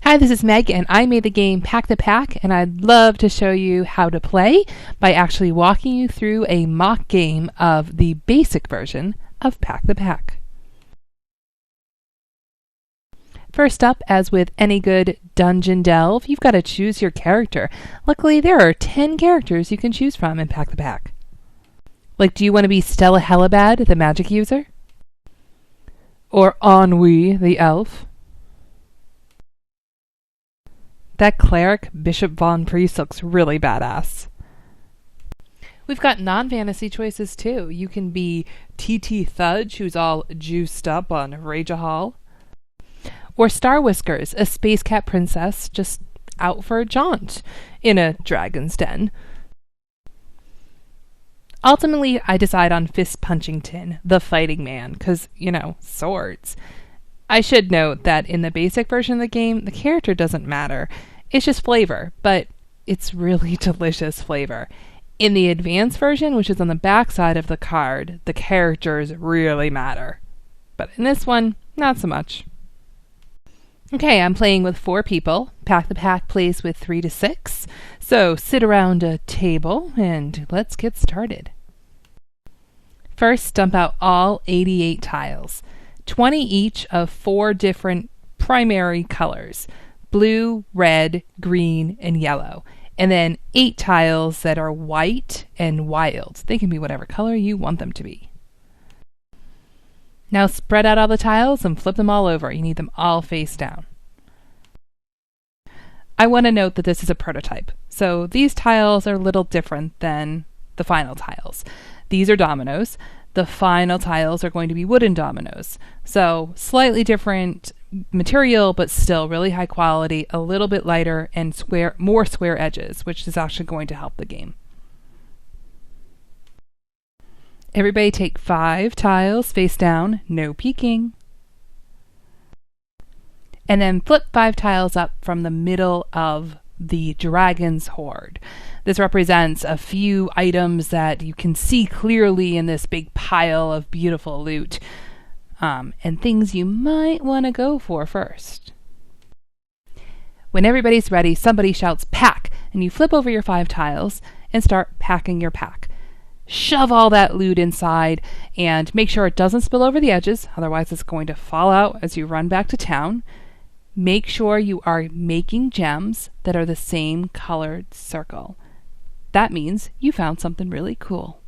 Hi, this is Meg, and I made the game Pack the Pack, and I'd love to show you how to play by actually walking you through a mock game of the basic version of Pack the Pack. First up, as with any good dungeon delve, you've got to choose your character. Luckily, there are 10 characters you can choose from in Pack the Pack. Like, do you want to be Stella Helibad, the magic user? Or Ennui, the elf? That cleric, Bishop Von Priest, looks really badass. We've got non-fantasy choices too. You can be TT Thudge, who's all juiced up on Ragahol. Or Star Whiskers, a space cat princess just out for a jaunt in a dragon's den. Ultimately, I decide on Fist Punchington, the fighting man, because, swords. I should note that in the basic version of the game, the character doesn't matter. It's just flavor, but it's really delicious flavor. In the advanced version, which is on the back side of the card, the characters really matter. But in this one, not so much. Okay, I'm playing with 4 people. Pack the Pack plays with 3 to 6. So sit around a table and let's get started. First, dump out all 88 tiles. 20 each of 4 different primary colors: blue, red, green, and yellow. And then 8 tiles that are white and wild. They can be whatever color you want them to be. Now spread out all the tiles and flip them all over. You need them all face down. I want to note that this is a prototype, so these tiles are a little different than the final tiles. These are dominoes. The final tiles are going to be wooden dominoes. So slightly different material, but still really high quality, a little bit lighter, and more square edges, which is actually going to help the game. Everybody take 5 tiles face down, no peeking. And then flip 5 tiles up from the middle of the dragon's hoard. This represents a few items that you can see clearly in this big pile of beautiful loot, and things you might want to go for first. When everybody's ready, somebody shouts pack, and you flip over your 5 tiles and start packing your pack. Shove all that loot inside and make sure it doesn't spill over the edges, otherwise it's going to fall out as you run back to town. Make sure you are making gems that are the same colored circle. That means you found something really cool.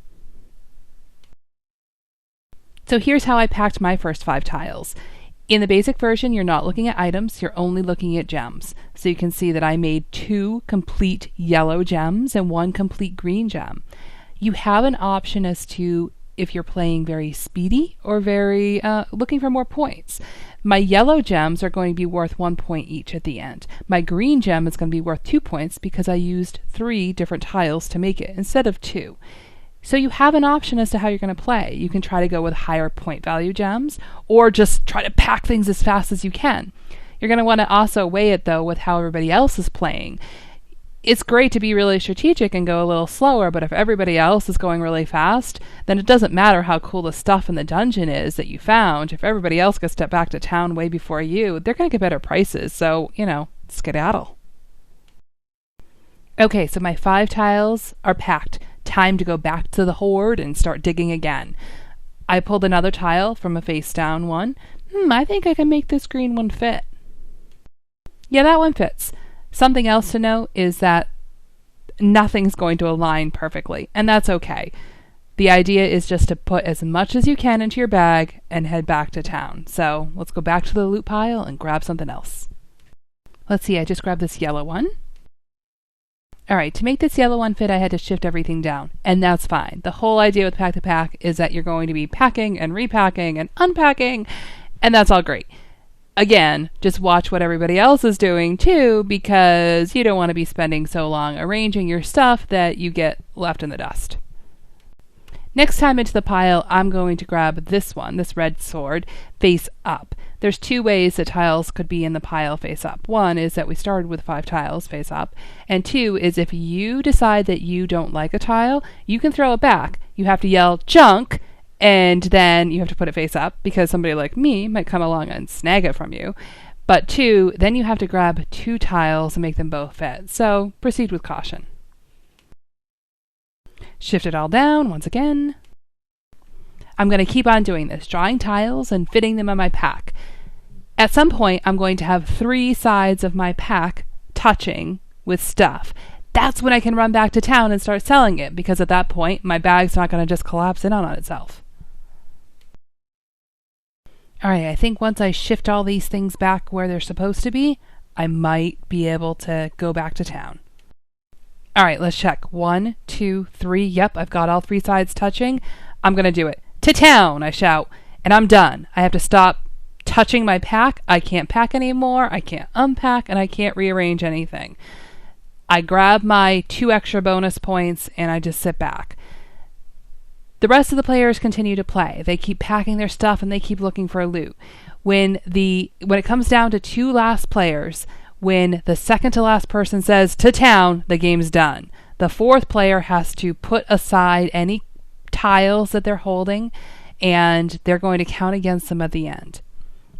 So here's how I packed my first 5 tiles. In the basic version, you're not looking at items, you're only looking at gems. So you can see that I made 2 complete yellow gems and 1 complete green gem. You have an option as to if you're playing very speedy or very looking for more points. My yellow gems are going to be worth 1 point each at the end. My green gem is going to be worth 2 points because I used 3 different tiles to make it instead of 2. So you have an option as to how you're going to play. You can try to go with higher point value gems or just try to pack things as fast as you can. You're going to want to also weigh it though with how everybody else is playing. It's great to be really strategic and go a little slower, but if everybody else is going really fast, then it doesn't matter how cool the stuff in the dungeon is that you found. If everybody else gets back to town way before you, they're going to get better prices, so, skedaddle. Okay, so my 5 tiles are packed. Time to go back to the hoard and start digging again. I pulled another tile from a face down one. I think I can make this green one fit. Yeah, that one fits. Something else to note is that nothing's going to align perfectly, and that's okay. The idea is just to put as much as you can into your bag and head back to town. So let's go back to the loot pile and grab something else. Let's see, I just grabbed this yellow one. Alright, to make this yellow one fit, I had to shift everything down, and that's fine. The whole idea with Pack the Pack is that you're going to be packing and repacking and unpacking, and that's all great. Again, just watch what everybody else is doing too, because you don't want to be spending so long arranging your stuff that you get left in the dust. Next time into the pile, I'm going to grab this one, this red sword, face up. There's 2 ways that tiles could be in the pile face up. 1 is that we started with 5 tiles face up, and 2 is if you decide that you don't like a tile, you can throw it back. You have to yell junk, and then you have to put it face up because somebody like me might come along and snag it from you. But 2, then you have to grab 2 tiles and make them both fit. So proceed with caution. Shift it all down once again. I'm going to keep on doing this, drawing tiles and fitting them in my pack. At some point, I'm going to have 3 sides of my pack touching with stuff. That's when I can run back to town and start selling it, because at that point, my bag's not going to just collapse in on itself. Alright, I think once I shift all these things back where they're supposed to be, I might be able to go back to town. Alright, let's check. 1, 2, 3. Yep, I've got all 3 sides touching. I'm going to do it. To town, I shout, and I'm done. I have to stop touching my pack. I can't pack anymore. I can't unpack, and I can't rearrange anything. I grab my 2 extra bonus points, and I just sit back. The rest of the players continue to play. They keep packing their stuff and they keep looking for loot. When it comes down to 2 last players, when the second to last person says to town, the game's done. The 4th player has to put aside any tiles that they're holding, and they're going to count against them at the end.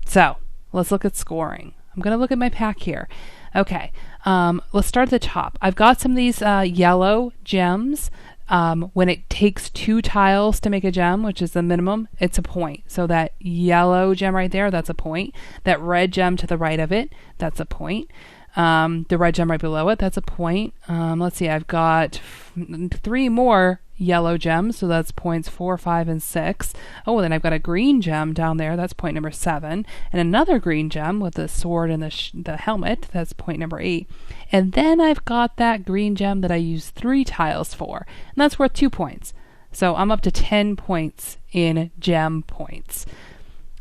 So let's look at scoring. I'm going to look at my pack here. Okay, let's start at the top. I've got some of these yellow gems. When it takes 2 tiles to make a gem, which is the minimum, it's a point. So that yellow gem right there, that's a point. That red gem to the right of it, that's a point. The red gem right below it, that's a point. Let's see, I've got 3 more yellow gems, so that's points 4, 5, and 6. Oh, then I've got a green gem down there, that's point number 7. And another green gem with the sword and the helmet, that's point number 8. And then I've got that green gem that I used 3 tiles for, and that's worth 2 points. So I'm up to 10 points in gem points.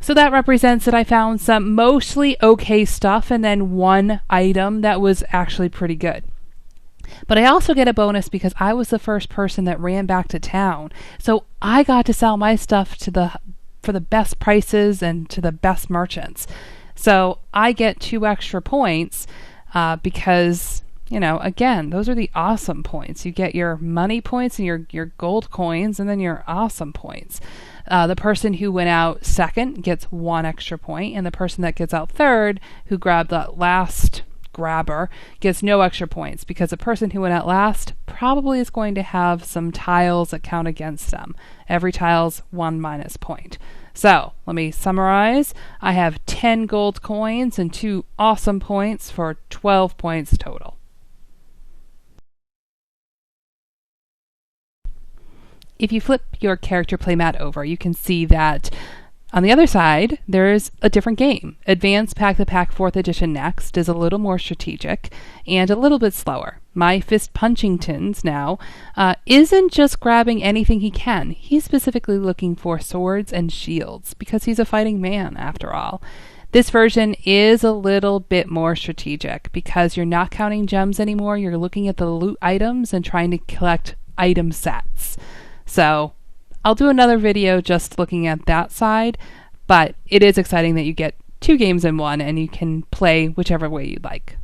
So that represents that I found some mostly okay stuff and then 1 item that was actually pretty good. But I also get a bonus because I was the first person that ran back to town. So I got to sell my stuff for the best prices and to the best merchants. So I get 2 extra points because, again, those are the awesome points. You get your money points and your gold coins and then your awesome points. The person who went out second gets 1 extra point, and the person that gets out third, who grabbed that last grabber, gets no extra points, because the person who went out last probably is going to have some tiles that count against them. Every tile's 1 minus point. So let me summarize. I have 10 gold coins and 2 awesome points for 12 points total. If you flip your character playmat over, you can see that on the other side, there's a different game. Advanced Pack the Pack 4th Edition Next is a little more strategic and a little bit slower. My Fist Punchingtons now isn't just grabbing anything he can. He's specifically looking for swords and shields because he's a fighting man, after all. This version is a little bit more strategic because you're not counting gems anymore. You're looking at the loot items and trying to collect item sets. So I'll do another video just looking at that side, but it is exciting that you get 2 games in one and you can play whichever way you'd like.